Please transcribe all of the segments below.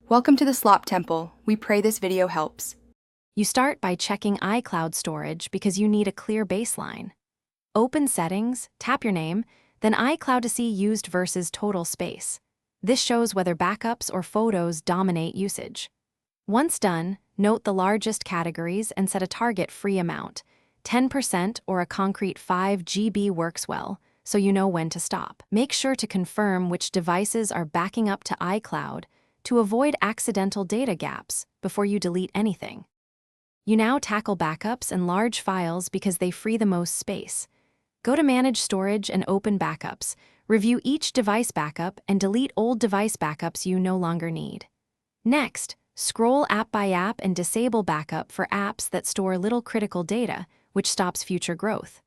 Welcome to the Slop Temple. We pray this video helps. You start by checking iCloud storage because you need a clear baseline. Open Settings, tap your name, then iCloud to see used versus total space. This shows whether backups or photos dominate usage. Once done, note the largest categories and set a target free amount. 10% or a concrete 5 GB works well, so you know when to stop. Make sure to confirm which devices are backing up to iCloud to avoid accidental data gaps before you delete anything. You now tackle backups and large files because they free the most space. Go to Manage Storage and open Backups. Review each device backup and delete old device backups you no longer need. Next, scroll app by app and disable backup for apps that store little critical data, which stops future growth.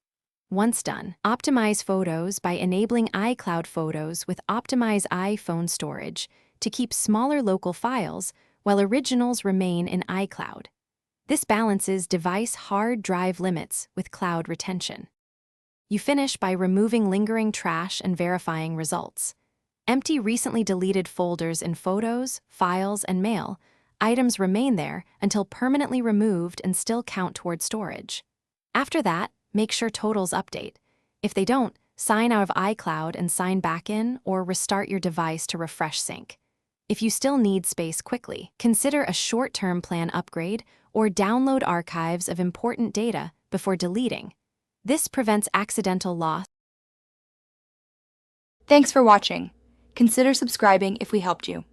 Once done, optimize photos by enabling iCloud Photos with Optimize iPhone Storage to keep smaller local files while originals remain in iCloud. This balances device hard drive limits with cloud retention. You finish by removing lingering trash and verifying results. Empty recently deleted folders in Photos, Files, and Mail. Items remain there until permanently removed and still count toward storage. After that, make sure totals update. If they don't, sign out of iCloud and sign back in or restart your device to refresh sync. If you still need space quickly, consider a short-term plan upgrade or download archives of important data before deleting. This prevents accidental loss. Thanks for watching. Consider subscribing if we helped you.